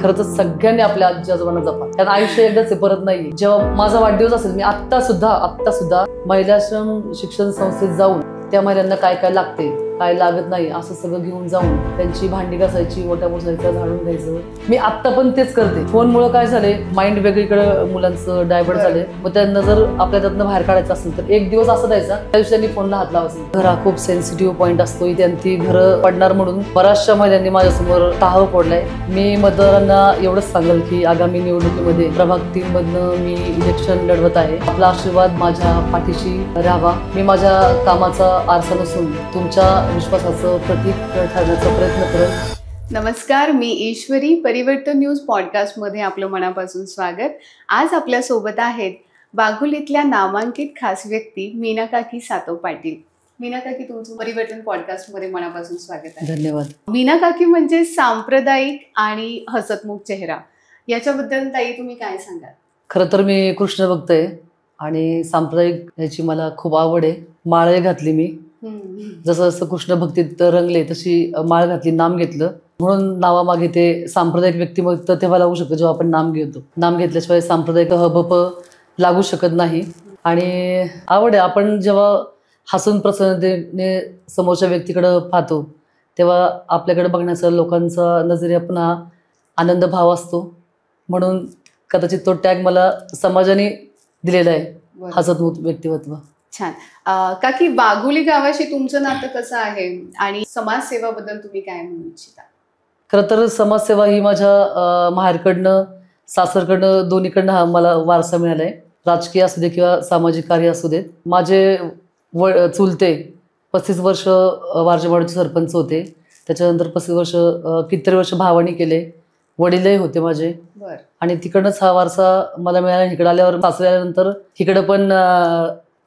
खरंच सगळ्यांनी आपल्या आजी आजोबांना जपा, कारण आयुष्य एकदाच परत नाही. जेव्हा माझा वाढदिवस असेल, मी आत्ता सुद्धा महिलाश्रम शिक्षण संस्थेत जाऊन त्या महिलांना काय काय लागते, काय लागत नाही असं सगळं घेऊन जाऊन त्यांची भांडी घासायची, ओट्या पुसायच्या, झाडून घ्यायचं. मी आत्ता पण तेच करते. फोनमुळे काय झाले, माइंड वेगळीकडे मुलांचं डायव्हर्ट झाले. मग त्यांना जर आपल्या त्यातनं बाहेर काढायचं असेल तर एक दिवस असा द्यायचा त्या दिवशी त्यांनी फोनला हात लावायचा. घर हा खूप सेन्सिटिव्ह पॉईंट असतो, त्यांची घरं पडणार म्हणून बऱ्याचशा महिलांनी माझ्यासमोर टाहाव फोडलाय. मी मतदारांना एवढंच सांगेल की आगामी निवडणुकीमध्ये प्रभाग 3 मधनं मी इलेक्शन लढवत आहे. आपला आशीर्वाद माझ्या पाठीशी राहावा. मी माझ्या कामाचा आरसा नसून तुमच्या विश्वासाचं प्रतीक ठरण्याचा प्रयत्न करेन. नमस्कार, मी ईश्वरी. परिवर्तन न्यूज पॉडकास्टमध्ये आपलं मनापासून स्वागत. आज आपल्या सोबत आहेत वाघोलीतल्या नामांकित खास व्यक्ती मीना काकी सातव पाटील. मीना काकी, तुमचं परिवर्तन पॉडकास्टमध्ये मनापासून स्वागत आहे. धन्यवाद. मीना काकी म्हणजे सांप्रदायिक आणि हसतमुख चेहरा. याच्याबद्दल ताई तुम्ही काय सांगाल? खरं तर मी कृष्ण भक्त आहे आणि सांप्रदायिक याची मला खूप आवड आहे. माळ घातली मी, जसं जसं कृष्ण भक्तीत रंगले तशी माळ घातली, नाम घेतलं. म्हणून नावामागे ते सांप्रदायिक व्यक्तिमत्व तेव्हा लागू शकतं जेव्हा आपण नाम घेतो. नाम घेतल्याशिवाय सांप्रदायिक हबप लागू शकत नाही. आणि आवड आहे. आपण जेव्हा हसून प्रसन्नतेने समोरच्या व्यक्तीकडे पाहतो तेव्हा आपल्याकडे बघण्याचा लोकांचा नजरेत पण हा आनंद भाव असतो. म्हणून कदाचित तो टॅग मला समाजाने दिलेला आहे, हसतमुख व्यक्तिमत्व. छान. काकी, वाघोली गावाशी तुमचं नातं कसं आहे आणि समाजसेवाबद्दल तुम्ही काय म्हणू इच्छिता? खरं तर समाजसेवा ही माझ्या माहेरकडनं सासरकडनं दोन्हीकडनं हा मला वारसा मिळाला आहे. राजकीय असू दे किंवा सामाजिक कार्य असू देत. माझे चुलते 35 वर्ष वारजेवाडीचे सरपंच होते. त्याच्यानंतर 35 वर्ष कितीतरी वर्ष भावानी केले. वडीलही होते माझे. आणि तिकडनंच हा वारसा मला मिळाला. इकडे आल्यावर सासरे आल्यानंतर इकडं पण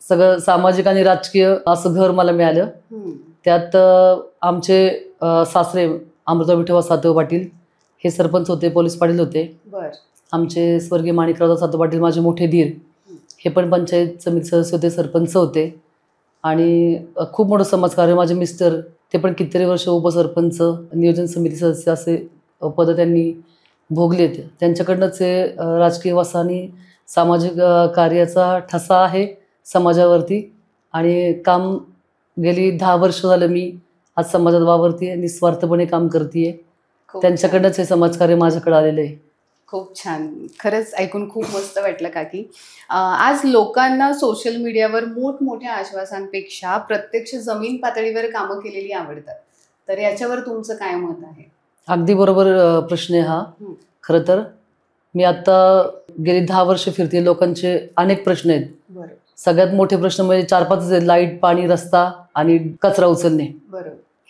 सगळं सामाजिक आणि राजकीय असं घर मला मिळालं. त्यात आमचे सासरे अमृता विठोबा सातव पाटील हे सरपंच होते, पोलीस पाटील होते. आमचे स्वर्गीय माणिकराव सातव पाटील माझे मोठे धीर हे पण पंचायत समिती सदस्य होते, सरपंच होते. आणि खूप मोठं समाजकार्य. माझे मिस्टर ते पण कितीतरी वर्ष उपसरपंच, नियोजन समिती सदस्य असे पद त्यांनी भोगलेत. त्यांच्याकडनंच हे राजकीय वासा आणि सामाजिक कार्याचा ठसा आहे समाजावरती. आणि काम गेली 10 वर्ष झालं मी आज समाजात वावरते, निस्वार्थपणे काम करते. त्यांच्याकडनंच हे समाजकार्य माझ्याकडे आलेलं आहे. खूप छान. खरंच ऐकून खूप मस्त वाटलं काकी. आज लोकांना सोशल मीडियावर मोठमोठ्या आश्वासांपेक्षा प्रत्यक्ष जमीन पातळीवर कामं केलेली आवडतात. तर याच्यावर तुमचं काय मत आहे? अगदी बरोबर प्रश्न आहे हा. खरं तर मी आता गेली 10 वर्ष फिरते. लोकांचे अनेक प्रश्न आहेत. सगळ्यात मोठे प्रश्न म्हणजे 4-5 आहेत. लाईट, पाणी, रस्ता आणि कचरा उचलणे.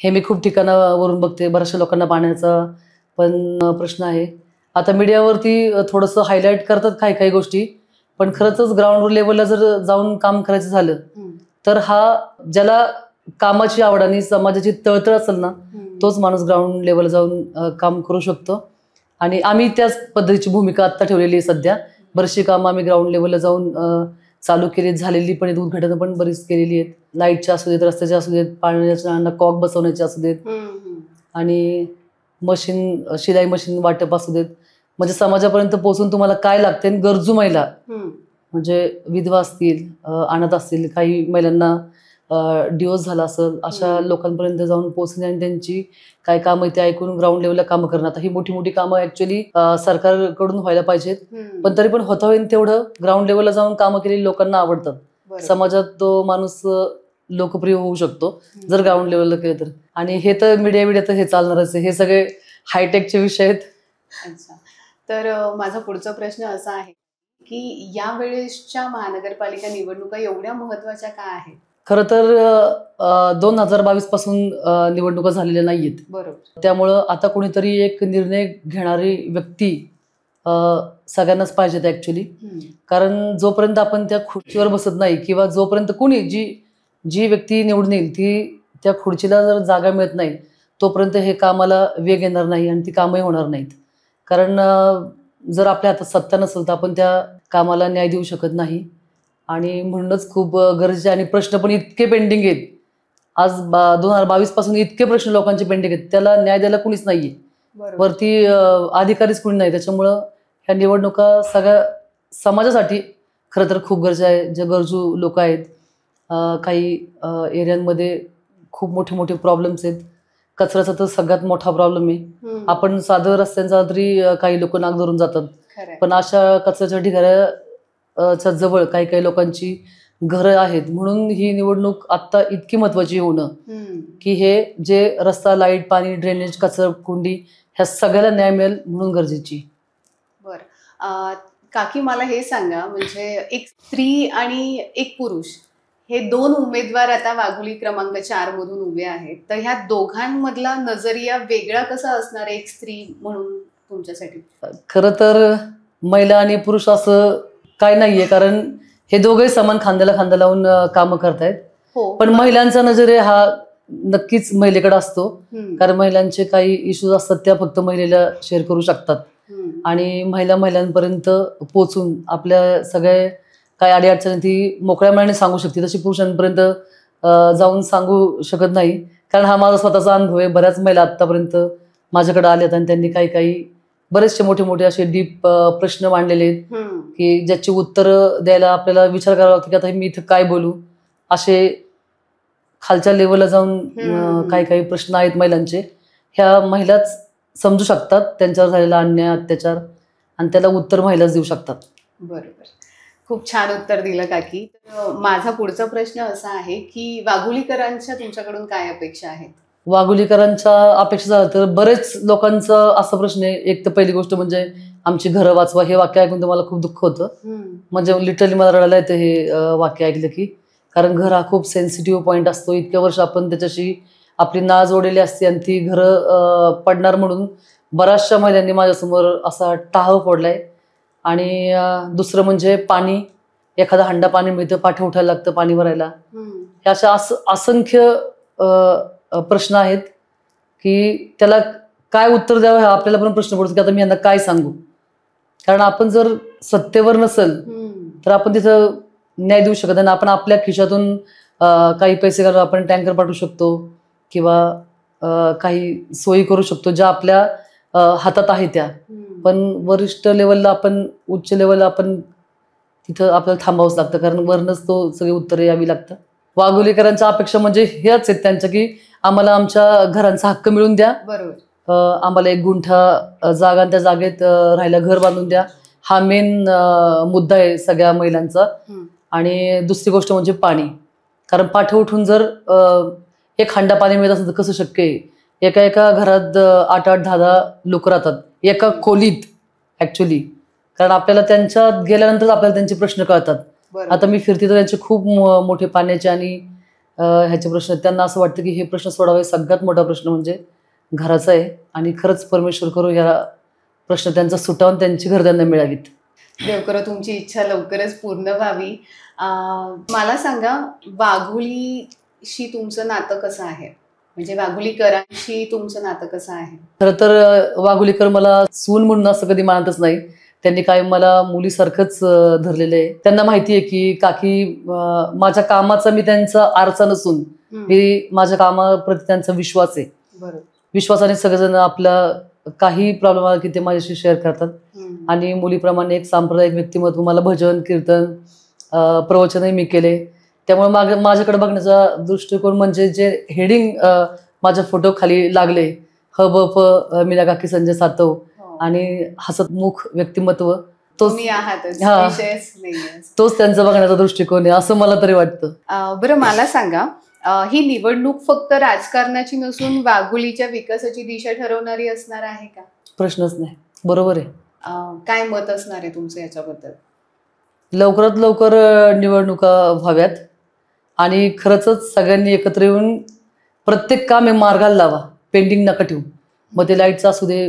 हे मी खूप ठिकाणावरून बघते. बऱ्याचशा लोकांना पाण्याचा पण प्रश्न आहे. आता मीडियावरती थोडंसं हायलाईट करतात काही गोष्टी, पण खरंच ग्राउंड लेवलला जर जाऊन काम करायचं झालं तर हा ज्याला कामाची आवड आणि समाजाची तळतळ असेल ना, तोच माणूस ग्राउंड लेवलला जाऊन काम करू शकतो. आणि आम्ही त्याच पद्धतीची भूमिका आत्ता ठेवलेली आहे. सध्या बरीचशी कामं आम्ही ग्राउंड लेवलला जाऊन चालू केली, झालेली पण आहेत. उद्घाटनं पण बरीच केलेली आहेत. लाईटच्या असू देत, रस्त्याच्या असू देत, पाण्याच्या कॉक बसवण्याचे असू देत, आणि मशीन, शिलाई मशीन वाटप असू देत. म्हणजे समाजापर्यंत पोहोचून तुम्हाला काय लागते. गरजू महिला म्हणजे विधवा असतील, अनाथ असतील, काही महिलांना डिवोर्स झाला असेल, अशा लोकांपर्यंत जाऊन पोहोचणे आणि त्यांची काय कामं ते ऐकून ग्राउंड लेवलला कामं करणं. आता ही मोठी मोठी कामं ऍक्च्युअली सरकारकडून व्हायला पाहिजेत, पण तरी पण होता होईल तेवढं ग्राउंड लेवलला जाऊन कामं केलेली लोकांना आवडतात. समाजात तो माणूस लोकप्रिय होऊ शकतो जर ग्राउंड लेवलला केलं तर. आणि हे तर मीडिया तर हे चालणारच आहे. हे सगळे हायटेकचे विषय आहेत. अच्छा. तर माझा पुढचा प्रश्न असा आहे की या वेळेसच्या महानगरपालिका निवडणुका एवढ्या महत्वाच्या का आहेत? खरं तर 2022 पासून निवडणुका झालेल्या नाहीयेत. त्यामुळं आता कोणीतरी एक निर्णय घेणारी व्यक्ती सगळ्यांनाच पाहिजेत ऍक्च्युली. कारण जोपर्यंत आपण त्या खुर्चीवर बसत नाही किंवा जोपर्यंत कोणी जी व्यक्ती निवडून येईल ती त्या खुर्चीला जर जागा मिळत नाही तोपर्यंत हे कामाला वेग येणार नाही आणि ती कामही होणार नाहीत. कारण जर आपल्या हातात सत्ता नसेल तर आपण त्या कामाला न्याय देऊ शकत नाही. आणि म्हणूनच खूप गरजेचे. आणि प्रश्न पण इतके पेंडिंग आहेत आज 2022 पासून इतके प्रश्न लोकांचे पेंडिंग आहेत, त्याला न्याय द्यायला कुणीच नाहीये. बरोबर. वरती अधिकारीच कोणी नाही. त्याच्यामुळं ह्या निवडणुका सगळ्या समाजासाठी खरं तर खूप गरज आहे. जे गरजू लोक आहेत, काही एरियांमध्ये खूप मोठे मोठे प्रॉब्लेम्स आहेत. कचऱ्याचा तर सगळ्यात मोठा प्रॉब्लेम आहे. हम्म. आपण साधं रस्त्यांचा तरी काही लोक नाक धरून जातात, खरंय. पण अशा कचऱ्याच्या ढिगाऱ्याच्या जवळ काही काही लोकांची घरं आहेत. म्हणून ही निवडणूक आत्ता इतकी महत्त्वाची होणं हम्म. की हे जे रस्ता, लाईट, पाणी, ड्रेनेज, कचराकुंडी ह्या सगळ्याला न्याय मिळेल म्हणून गरजेची. बरं. काकी मला हे सांगा, म्हणजे एक स्त्री आणि एक पुरुष हे 2 उमेदवार आता वाघोली क्रमांक 4 मधून उभे आहेत, तर ह्या दोघांमधला नजरिया वेगळा कसा असणार आहे एक स्त्री म्हणून तुमच्यासाठी? खरं तर महिला आणि पुरुष असं काय नाहीये, कारण हे दोघे समान खांद्याला खांदा लावून कामं करतायत. हो. पण महिलांचा नजरिया हा नक्कीच महिलेकडे असतो, हम्म. कारण महिलांचे काही इश्यूज असतात त्या फक्त महिलेला शेअर करू शकतात. हम्म. आणि महिलांपर्यंत पोचून आपल्या सगळ्या काय अडीअडचणी ती मोकळ्या मनाने सांगू शकते, तशी पुरुषांपर्यंत जाऊन सांगू शकत नाही. कारण हा माझा स्वतःचा अनुभव आहे. बऱ्याच महिला आत्तापर्यंत माझ्याकडे आल्यात आणि त्यांनी काही काही बरेचसे मोठे मोठे असे डीप प्रश्न मांडलेले आहेत हम्म. की ज्याची उत्तरं द्यायला आपल्याला विचार करावा लागतो की आता मी इथं काय बोलू. असे खालच्या लेवलला जाऊन काही काही प्रश्न आहेत महिलांचे. ह्या महिलाच समजू शकतात त्यांच्यावर झालेला अन्याय, अत्याचार, आणि त्याला उत्तर महिलाच देऊ शकतात. बरोबर. खूप छान उत्तर दिलं काकी. तर माझा पुढचा प्रश्न असा आहे की वाघोलीकरांच्या तुमच्याकडून काय अपेक्षा आहेत? वाघोलीकरांच्या अपेक्षा झालं तर बरेच लोकांचा असा प्रश्न आहे. एक तर पहिली गोष्ट म्हणजे आमची घरं वाचवा. हे वाक्य ऐकून तर मला खूप दुःख होतं. म्हणजे लिटरली मला रडायला येतं हे वाक्य ऐकलं की. कारण घर हा खूप सेन्सिटिव्ह पॉईंट असतो. इतक्या वर्ष आपण त्याच्याशी आपली नाळ जोडलेली असते आणि ती घरं पडणार म्हणून बऱ्याचशा महिलांनी माझ्यासमोर असा टाह फोडलाय. आणि दुसरं म्हणजे पाणी. एखादा हंडा पाणी मिळतं, पाठी उठायला लागतं पाणी भरायला. हे अशा असंख्य प्रश्न आहेत की त्याला काय उत्तर द्यावं हा आपल्याला पण प्रश्न पडतो की आता मी यांना काय सांगू. कारण आपण जर सत्तेवर नसेल तर आपण तिथं न्याय देऊ शकत नाही. आपण आपल्या खिशातून काही पैसे घालून आपण टँकर पाठवू शकतो किंवा काही सोयी करू शकतो ज्या आपल्या हातात आहे त्या. पण वरिष्ठ लेवलला आपण, उच्च लेवलला आपण तिथं आपल्याला थांबावंच लागतं, कारण वरनच तो सगळी उत्तरं यावी लागतात. वाघोलीकरांच्या अपेक्षा म्हणजे हेच आहेत त्यांच्या की आम्हाला आमच्या घरांचा हक्क मिळून द्या. बरोबर. आम्हाला 1 गुंठा जागा, त्या जागेत राहायला घर बांधून द्या. हा मेन मुद्दा आहे सगळ्या महिलांचा. आणि दुसरी गोष्ट म्हणजे पाणी. कारण पाठी उठून जर एक हंडा पाणी मिळत असेल तर कसं शक्य आहे. एका एका घरात 8-8, 10-10 लोक राहतात एका खोलीत ऍक्च्युली. कारण आपल्याला त्यांच्यात गेल्यानंतर आपल्याला त्यांचे प्रश्न कळतात. आता मी फिरते तर त्यांचे खूप मोठे पाण्याचे आणि ह्याचे प्रश्न. त्यांना असं वाटतं की हे प्रश्न सोडावे. सगळ्यात मोठा प्रश्न म्हणजे घराचा आहे. आणि खरंच परमेश्वर करू ह्या प्रश्न त्यांचा सुटावून त्यांची घर त्यांना मिळावीत. देव करो तुमची इच्छा लवकरच पूर्ण व्हावी. मला सांगा, वाघोलीशी तुमचं नातं कसं आहे? म्हणजे वाघोलीकरांशी तुमचं नातं कसं आहे? खरं तर वाघोलीकर मला सून म्हणून असं कधी मानतच नाही. त्यांनी काय मला मुलीसारखंच धरलेलं आहे. त्यांना माहिती आहे की काकी माझ्या कामाचा मी त्यांचा आरसा नसून मी माझ्या कामाप्रती त्यांचा विश्वास आहे. विश्वासाने सगळेजण आपला काही प्रॉब्लेम आला की ते माझ्याशी शेअर करतात. आणि मुलीप्रमाणे एक सांप्रदायिक व्यक्तिमत्व, मला भजन, कीर्तन, प्रवचनही मी केले. त्यामुळे माझ्याकडे बघण्याचा दृष्टिकोन म्हणजे जे हेडिंग माझ्या फोटो खाली लागले, ह ब प मीना काकी संजय सातव आणि हसतमुख व्यक्तिमत्व, तोच त्यांचा बघण्याचा दृष्टिकोन आहे असं मला तरी वाटतं. बरं, मला सांगा, ही निवडणूक फक्त राजकारणाची नसून वाघोलीच्या विकासाची दिशा ठरवणारी असणार आहे का? प्रश्नच नाही. बरोबर आहे. काय मत असणार आहे तुमचं याच्याबद्दल? लवकरात लवकर निवडणुका व्हाव्यात आणि खरंच सगळ्यांनी एकत्र येऊन प्रत्येक काम हे मार्गाला लावा. पेंडिंग नका ठेवू. मग ते लाईटचा असू दे,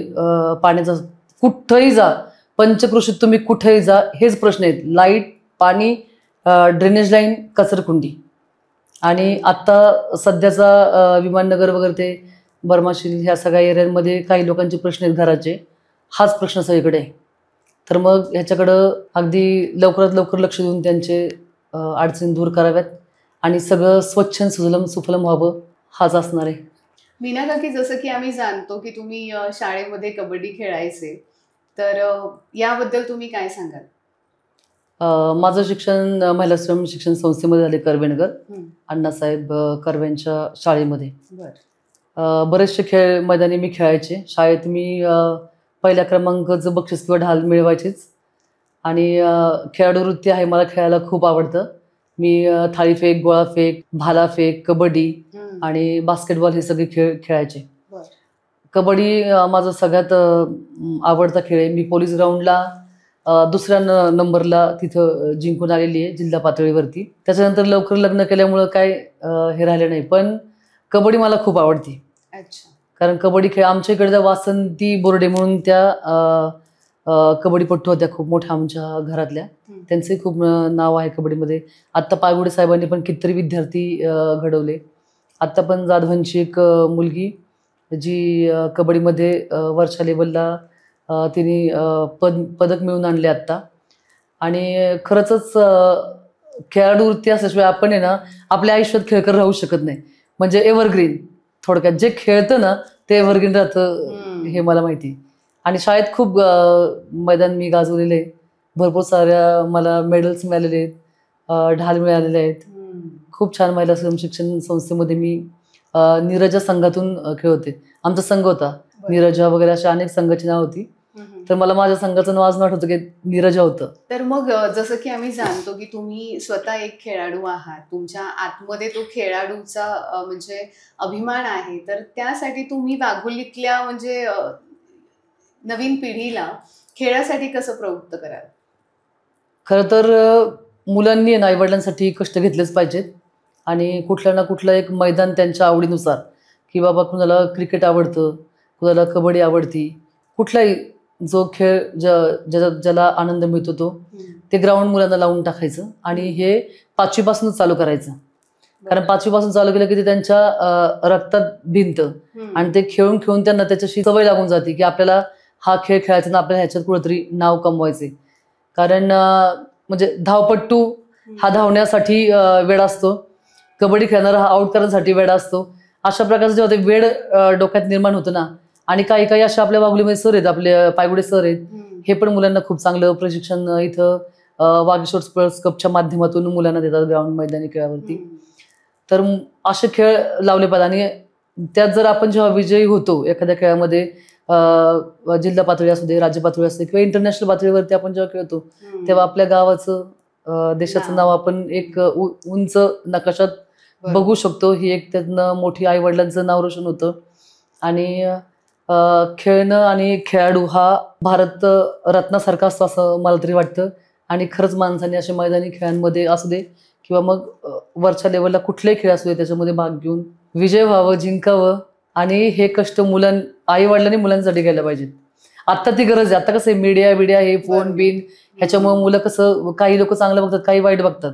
पाण्याचा, कुठंही जा, पंचक्रोशीत तुम्ही कुठेही जा, हेच प्रश्न आहेत. लाईट, पाणी, ड्रेनेज लाईन, कचरकुंडी. आणि आत्ता सध्याचा विमाननगर वगैरे ते बर्माशील ह्या सगळ्या एरियांमध्ये काही लोकांचे प्रश्न आहेत घराचे. हाच प्रश्न सगळीकडे आहे. तर मग ह्याच्याकडं अगदी लवकरात लवकर लक्ष देऊन त्यांचे अडचणी दूर कराव्यात आणि सगळं स्वच्छ सुजलम सुफलम व्हावं, हाच असणार आहे. मीना काकी, जसं की आम्ही जाणतो की तुम्ही शाळेमध्ये कबड्डी खेळायचे, तर याबद्दल तुम्ही काय सांगाल? माझं शिक्षण महिला स्वयं शिक्षण संस्थेमध्ये झाले, कर्वेनगर हं. अण्णासाहेब कर्वेंच्या शाळेमध्ये. बरं. बरेचसे खेळ मैदानी मी खेळायचे. शाळेत मी पहिल्या क्रमांकाचं बक्षीस किंवा ढाल मिळवायचीच. आणि खेळाडू वृत्ती आहे, मला खेळायला खूप आवडतं. मी थाळीफेक, गोळाफेक, भालाफेक, कबड्डी हं. आणि बास्केटबॉल हे सगळे खेळ खेळायचे. बरं. कबड्डी माझा सगळ्यात आवडता खेळ आहे. मी पोलीस ग्राउंडला दुसऱ्या नंबरला तिथं जिंकून आलेली आहे जिल्हा पातळीवरती. त्याच्यानंतर लवकर लग्न केल्यामुळं काय हे राहिलं नाही. पण कबड्डी मला खूप आवडते. अच्छा. कारण कबड्डी खेळ आमच्या इकडे वासंती बोर्डे म्हणून त्या कबड्डीपट्टू होत्या खूप मोठ्या आमच्या घरातल्या. हं. त्यांचंही खूप नाव आहे कबड्डीमध्ये. आत्ता पायगुडे साहेबांनी पण कितीतरी विद्यार्थी घडवले. आत्ता पण जाधवांची एक मुलगी जी कबड्डीमध्ये वरच्या लेवलला तिने पदक मिळवून आणले आत्ता. आणि खरंच खेळाडू वृत्ती असल्याशिवाय आपण आहे ना आपल्या आयुष्यात खेळकर राहू शकत नाही. म्हणजे एव्हरग्रीन, थोडक्यात जे खेळतं ना ते एव्हरग्रीन राहतं, हे मला माहिती आहे. आणि शाळेत खूप मैदान मी गाजवलेले आहे. भरपूर साऱ्या मला मेडल्स मिळालेले आहेत, ढाल मिळालेले आहेत. खूप छान महिला स्वयं शिक्षण संस्थेमध्ये मी नीरजा संघातून खेळते. आमचा संघ होता नीरजा वगैरे, अशा अनेक संघाची नाव होती. तर मला माझ्या संघाचं नाव अजून आठवतं की नीरजा होतं. तर मग जसं की आम्ही जाणतो की तुम्ही स्वतः एक खेळाडू आहात, तुमच्या आतमध्ये तो खेळाडूचा म्हणजे अभिमान आहे, तर त्यासाठी तुम्ही वाघोलीतल्या म्हणजे नवीन पिढीला खेळासाठी कसं प्रवृत्त कराल? खरं तर मुलांनी आईवडिलांसाठी कष्ट घेतलेच पाहिजेत. आणि कुठलं ना कुठलं एक मैदान त्यांच्या आवडीनुसार, की बाबा कुणाला क्रिकेट आवडतं, कुणाला कबड्डी आवडती, कुठलाही जो खेळ ज्याला आनंद मिळतो तो ते ग्राउंड मुलांना लावून टाकायचं. आणि हे 5वी पासूनच चालू करायचं. कारण 5वी पासून चालू केलं की ते त्यांच्या रक्तात भिनतं. आणि ते खेळून खेळून त्यांना त्याच्याशी सवय लागून जाते की आपल्याला हा खेळ खेळायचा ना, आपल्याला ह्याच्यात कुठेतरी नाव कमवायचे. कारण म्हणजे धावपट्टू हा धावण्यासाठी वेळ असतो, कबड्डी खेळणारा हा आउट करण्यासाठी वेळ असतो. अशा प्रकारचं जेव्हा ते वेळ डोक्यात निर्माण होतं ना, आणि काही काही अशा आपल्या वाघोलीमध्ये सर आहेत, आपले पायगुडे सर आहेत, हे पण मुलांना खूप चांगलं प्रशिक्षण इथं वागेश्वर स्पोर्ट्स कपच्या माध्यमातून मुलांना देतात ग्राउंड मैदानी खेळावरती. तर असे खेळ लावले पाहिजे. आणि त्यात जर आपण जेव्हा विजयी होतो एखाद्या खेळामध्ये, जिल्हा पातळी असू दे, राज्य पातळी असू दे किंवा इंटरनॅशनल पातळीवरती आपण जेव्हा खेळतो, तेव्हा आपल्या गावाचं देशाचं नाव आपण एक उंच नकाशात बघू शकतो. ही एक त्यातनं मोठी आई वडिलांचं नाव रोशन होतं. आणि खेळणं आणि खेळाडू हा भारत रत्नासारखा असतो असं मला तरी वाटतं. आणि खरंच माणसाने अशा मैदानी खेळांमध्ये असू दे किंवा मग वरच्या लेवलला कुठलेही खेळ असू दे त्याच्यामध्ये भाग घेऊन विजय व्हावं, जिंकावं. आणि हे कष्ट आई वडिलांनी मुलांसाठी केलं पाहिजेत. आत्ता ती गरज आहे. आता कसं आहे, मीडिया हे फोन बिन ह्याच्यामुळे मुलं कसं, काही लोक चांगलं बघतात, काही वाईट बघतात.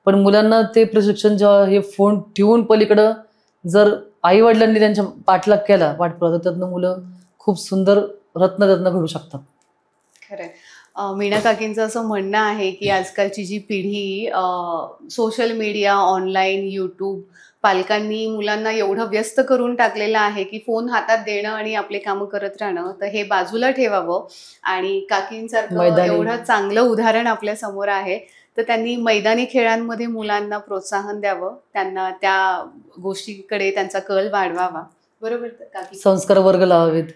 पण मुलांना ते प्रशिक्षण जेव्हा हे फोन ठेवून पलीकडं जर आई वडिलांनी त्यांच्या पाठलाग केला, पाठपुरावा, तर त्यातनं मुलं खूप सुंदर रत्न घडू शकतात. खरंय. मीना काकींचं असं म्हणणं आहे की आजकालची जी पिढी सोशल मीडिया, ऑनलाईन, यूट्यूब, पालकांनी मुलांना एवढं व्यस्त करून टाकलेलं आहे की फोन हातात देणं आणि आपले कामं करत राहणं, तर हे बाजूला ठेवावं. आणि काकींसारखं एवढं चांगलं उदाहरण आपल्या समोर आहे, तर त्यांनी मैदानी खेळांमध्ये मुलांना प्रोत्साहन द्यावं, त्यांना त्या गोष्टीकडे त्यांचा कल वाढवावा. बरोबर काकी? संस्कार वर्ग लावावेत.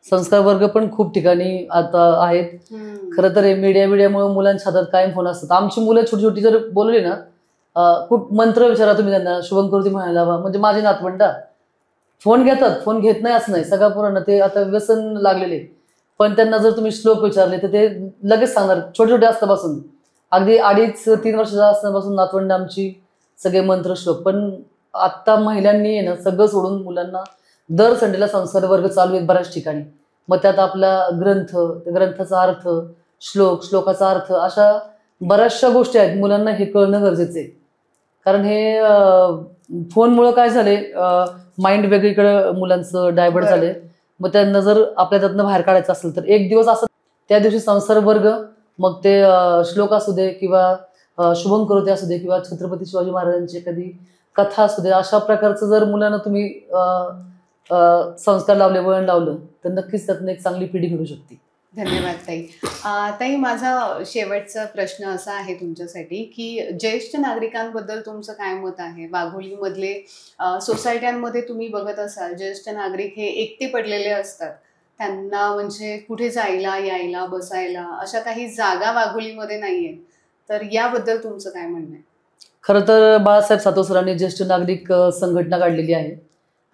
संस्कार वर्ग पण खूप ठिकाणी आता आहेत. खरं तर मीडियामुळे मुलांच्या हातात कायम फोन असतात. आमची मुलं छोटी छोटी जर बोलली ना, मंत्र विचारा तुम्ही त्यांना, शुभंकरोती म्हणायला हवा. म्हणजे माझे नातवंडा फोन घेतात, फोन घेत नाही असं नाही. सगळ्या पोरांना ते आता व्यसन लागलेले. पण त्यांना जर तुम्ही श्लोक विचारले तर ते लगेच सांगणार. छोटे छोटे असल्यापासून, अगदी 2.5-3 वर्षाचा असल्यापासून नातवंड आमची सगळे मंत्र श्लोक. पण आत्ता महिलांनी ना सगळं सोडून मुलांना दर संडेला संस्कार वर्ग चालू आहेत बऱ्याच ठिकाणी. मग त्यात आपला ग्रंथ, ग्रंथाचा अर्थ, श्लोकाचा अर्थ, अशा बऱ्याचशा गोष्टी आहेत. मुलांना हे कळणं गरजेचं आहे. कारण हे फोनमुळं काय झाले, माइंड वेगळीकडे मुलांचं डायव्हर्ट झाले. मग त्यांना जर आपल्या त्यातनं बाहेर काढायचं असेल तर एक दिवस असं, त्या दिवशी संस्कार वर्ग, मग ते श्लोक असू दे किंवा शुभंकरोती असू दे किंवा छत्रपती शिवाजी महाराजांची एखादी कथा असू दे, अशा प्रकारचं जर मुलांना तुम्ही संस्कार लावले, वळण लावलं तर नक्कीच त्यातून एक चांगली पिढी घडू शकते. धन्यवाद ताई. ताई, माझा शेवटचा प्रश्न असा आहे तुमच्यासाठी की ज्येष्ठ नागरिकांबद्दल तुमचं काय मत आहे? वाघोलीमधले सोसायट्यांमध्ये तुम्ही बघत असाल ज्येष्ठ नागरिक हे एकटे पडलेले असतात. त्यांना म्हणजे कुठे जायला, यायला, बसायला अशा काही जागा वाघोलीमध्ये नाहीयेत. तर याबद्दल तुमचं काय म्हणणं आहे? खरं तर बाळासाहेब सातव सरांनी ज्येष्ठ नागरिक संघटना काढलेली आहे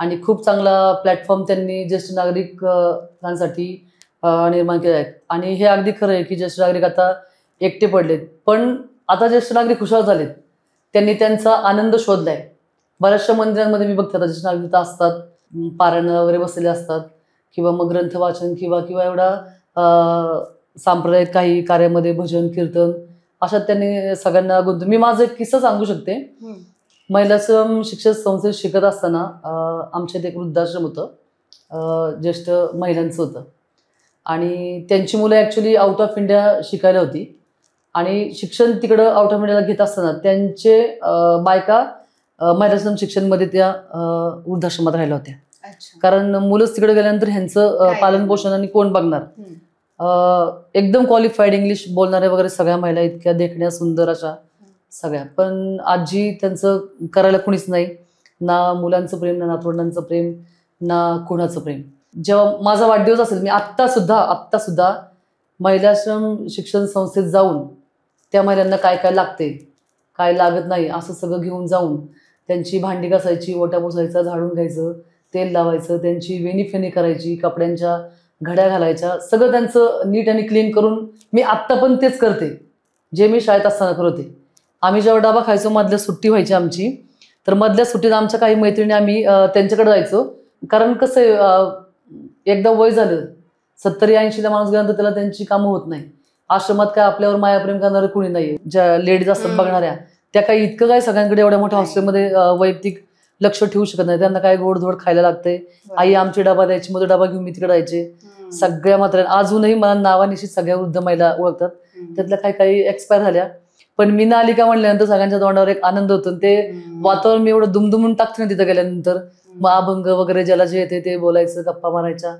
आणि खूप चांगला प्लॅटफॉर्म त्यांनी ज्येष्ठ नागरिकांसाठी निर्माण केले आहेत. आणि हे अगदी खरं आहे की ज्येष्ठ नागरिक आता एकटे पडलेत, पण आता ज्येष्ठ नागरिक हुशार झालेत. त्यांनी त्यांचा आनंद शोधलाय. बऱ्याचशा मंदिरांमध्ये मी बघते आता ज्येष्ठ नागरिक तिथं असतात, पारायणाला वगैरे बसलेले असतात किंवा मग ग्रंथ वाचन किंवा किंवा एवढा सांप्रदायिक काही कार्यामध्ये भजन कीर्तन अशात त्यांनी सगळ्यांना गुंतवून. मी माझा एक किस्सा सांगू शकते. महिला शिक्षण संस्थेत शिकत असताना आमच्या इथे एक वृद्धाश्रम होतं, ज्येष्ठ महिलांचं होतं आणि त्यांची मुलं ॲक्च्युली आउट ऑफ इंडिया शिकायला होती आणि शिक्षण तिकडं आउट ऑफ इंडियाला घेत असताना त्यांचे बायका महिला शिक्षणमध्ये त्या वृद्धाश्रमात राहिल्या होत्या. कारण मुलंच तिकडे गेल्यानंतर ह्यांचं पालन पोषण आणि कोण बघणार. एकदम क्वालिफाईड इंग्लिश बोलणाऱ्या वगैरे सगळ्या महिला, इतक्या देखण्या सुंदर अशा सगळ्या, पण आजी त्यांचं करायला कुणीच नाही. ना मुलांचं प्रेम, ना नातवंडांचं प्रेम, ना कोणाचं प्रेम. जेव्हा माझा वाढदिवस असेल, मी आत्ता सुद्धा महिलाश्रम शिक्षण संस्थेत जाऊन त्या महिलांना काय काय लागते, काय लागत नाही असं सगळं घेऊन जाऊन त्यांची भांडी घासायची, ओटा पुसायचा, झाडून घ्यायचं, तेल लावायचं, त्यांची वेणीफेणी करायची, कपड्यांच्या घड्या घालायच्या, सगळं त्यांचं नीट आणि क्लीन करून मी आत्ता पण तेच करते जे मी शाळेत असताना करत होते. आम्ही जेव्हा डबा खायचो, मधल्या सुट्टी व्हायची आमची, तर मधल्या सुट्टीत आमच्या काही मैत्रिणी आम्ही त्यांच्याकडे जायचो. कारण कसं आहे, एकदा वय झालं 70-80ला माणूस गेल्यानंतर त्याला त्यांची कामं होत नाही. आश्रमात काय आपल्यावर मायाप्रेम करणारं कुणी नाही. ज्या लेडीज असतात बघणाऱ्या, त्या काही इतकं काय सगळ्यांकडे एवढ्या मोठ्या हॉस्टेलमध्ये वैयक्तिक लक्ष ठेवू शकत नाही. त्यांना काय गोडधोड खायला लागते. आई आमची डबा द्यायची, मग डबा घेऊन मी तिकडे जायचे. सगळ्या मात्र अजूनही मला नावानिशी सगळ्या वृद्ध महिला ओळखतात. त्यातल्या काही काही एक्सपायर झाल्या, पण मी ना आली का म्हणल्यानंतर सगळ्यांच्या तोंडावर एक आनंद होतो. ते वातावरण मी एवढं दुमदुमून टाकते ना तिथं गेल्यानंतर. मग अभंग वगैरे ज्याला जे येते ते बोलायचं, गप्पा मारायच्या.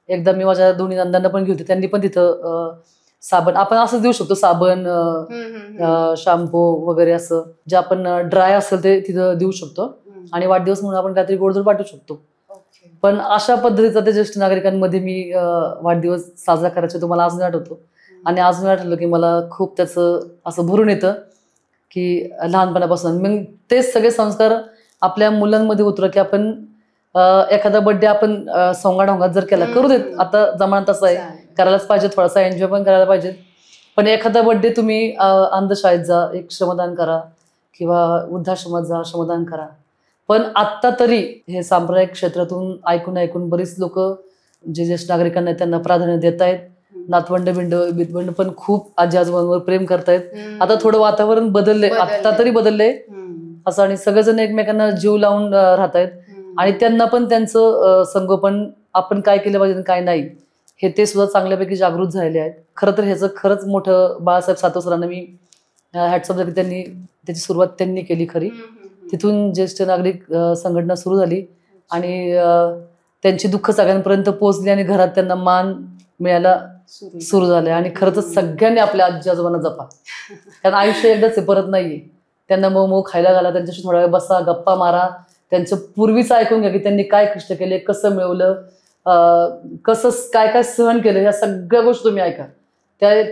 एकदा मी माझ्या दोन्ही नंदांना पण घेऊन, त्यांनी पण तिथं साबण आपण असंच देऊ शकतो, साबण, शॅम्पू वगैरे असं जे आपण ड्राय असेल ते तिथं देऊ शकतो आणि वाढदिवस म्हणून आपण काहीतरी गोडधोड पाठवू शकतो. पण अशा पद्धतीचा ते ज्येष्ठ नागरिकांमध्ये मी वाढदिवस साजरा करायचा तो मला अजून आठवतो. आणि अजून आठवलं की मला खूप त्याचं असं भरून येतं की लहानपणापासून मग तेच सगळे संस्कार आपल्या मुलांमध्ये उतरव की आपण एखादा बर्थडे आपण सोंगाढोंगात जर केला, करू देत, आता जमाना तसा आहे, करायलाच पाहिजे, थोडासा एन्जॉय पण करायला पाहिजे. पण एखादा बर्थडे तुम्ही अंधशाळेत जा, एक श्रमदान करा किंवा वृद्धाश्रमात जा, श्रमदान करा. पण आत्ता तरी हे सांप्रदायिक क्षेत्रातून ऐकून बरीच लोक जे ज्येष्ठ नागरिकांना त्यांना प्राधान्य देत आहेत. नातवंड बितवंड पण खूप आजी आजोबांवर प्रेम करतायत. आता थोडं वातावरण बदललंय, आत्ता तरी बदललंय असं, आणि सगळेजण एकमेकांना जीव लावून राहतायत आणि त्यांना पण त्यांचं संगोपन आपण काय केलं पाहिजे काय नाही हे ते सुद्धा चांगल्यापैकी जागृत झालेले आहेत. खरं तर ह्याचं खरंच मोठं बाळासाहेब सातव सरांना मी हॅट्सअप देते. त्यांनी त्याची सुरुवात त्यांनी केली खरी. तिथून ज्येष्ठ नागरिक संघटना सुरू झाली आणि त्यांची दुःख सगळ्यांपर्यंत पोहोचली आणि घरात त्यांना मान मिळायला सुरू झाले. आणि खरं तर सगळ्यांनी आपल्या आजी आजोबांना जपा, कारण आयुष्य एकदाच आहे, परत नाहीये. त्यांना मऊ खायला घाला, त्यांच्याशी थोडा वेळ बसा, गप्पा मारा, त्यांचं पूर्वीचं ऐकून घ्या की त्यांनी काय कष्ट केले, कसं मिळवलं, कसं काय काय सहन केलं, या सगळ्या गोष्टी तुम्ही ऐका.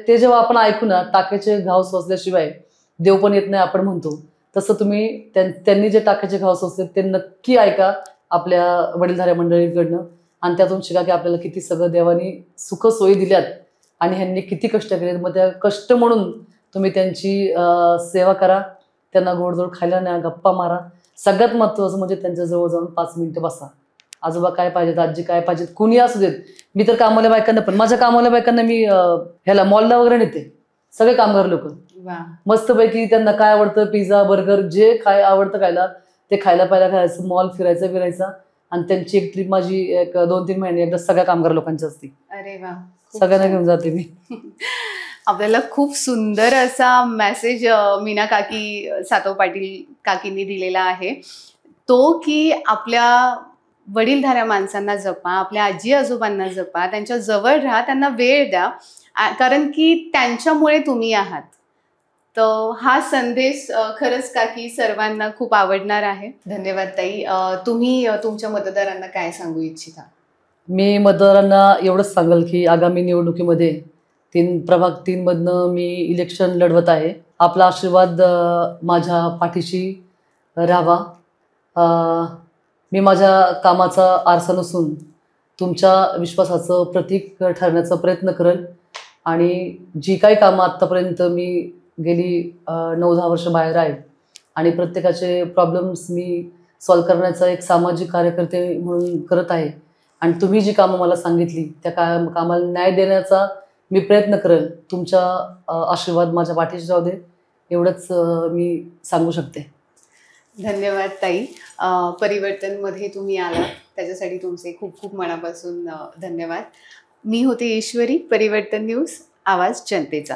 ते जेव्हा आपण ऐकू ना, टाक्याचे घाव सोसल्याशिवाय देव पण येत नाही आपण म्हणतो, तसं तुम्ही त्यांनी जे टाक्याचे घाव सोसले ते नक्की ऐका आपल्या वडीलधाऱ्या मंडळीकडनं आणि त्यातून शिका की आपल्याला किती सगळं देवानी सुख सोयी दिल्यात आणि ह्यांनी किती कष्ट केले. मग त्या कष्ट म्हणून तुम्ही त्यांची सेवा करा, त्यांना गोडधोड खायला न्या, गप्पा मारा. सगळ्यात महत्त्वाचं म्हणजे त्यांच्या जवळ जाऊन 5 मिनिटं बसा. आजोबा काय पाहिजेत, आजी काय पाहिजेत, कुणी असू देत. मी तर कामाला बायकांना पण, माझ्या कामाला बायकांना मी ह्याला मॉलला वगैरे नेते, सगळे कामगार लोक मस्तपैकी त्यांना काय आवडतं, पिझ्झा बर्गर जे काय आवडतं खायला ते खायला पाहायला खायचं, मॉल फिरायचा आणि त्यांची एक ट्रिप माझी एक 2-3 महिने एकदा सगळ्या कामगार लोकांची असते. अरे वा, सगळ्यांना घेऊन जाते मी. आपल्याला खूप सुंदर असा मेसेज मीना काकी सातव पाटील काकींनी दिलेला आहे, तो की आपल्या वडीलधाऱ्या माणसांना जपा, आपल्या आजी आजोबांना जपा, त्यांच्या जवळ राहा, त्यांना वेळ द्या, कारण की त्यांच्यामुळे तुम्ही आहात. तर हा संदेश खरंच काकी सर्वांना खूप आवडणार आहे. धन्यवाद ताई. तुम्ही तुमच्या मतदारांना काय सांगू इच्छिता? मी मतदारांना एवढंच सांगेल की आगामी निवडणुकीमध्ये प्रभाग 3 मधनं मी इलेक्शन लढवत आहे. आपला आशीर्वाद माझ्या पाठीशी राहावा. मी माझ्या कामाचा आरसा नसून तुमच्या विश्वासाचं प्रतीक ठरण्याचा प्रयत्न करेल आणि जी काही कामं आत्तापर्यंत मी गेली 9-10 वर्ष बाहेर आहे आणि प्रत्येकाचे प्रॉब्लेम्स मी सॉल्व्ह करण्याचा एक सामाजिक कार्यकर्ते म्हणून करत आहे आणि तुम्ही जी कामं मला सांगितली त्या कामाला न्याय देण्याचा मी प्रयत्न करेल. तुमचा आशीर्वाद माझ्या पाठीशी राहू दे एवढंच मी सांगू शकते. धन्यवाद ताई. परिवर्तनमध्ये तुम्ही आलात त्याच्यासाठी तुमचे खूप खूप मनापासून धन्यवाद. मी होते ईश्वरी, परिवर्तन न्यूज, आवाज जनतेचा.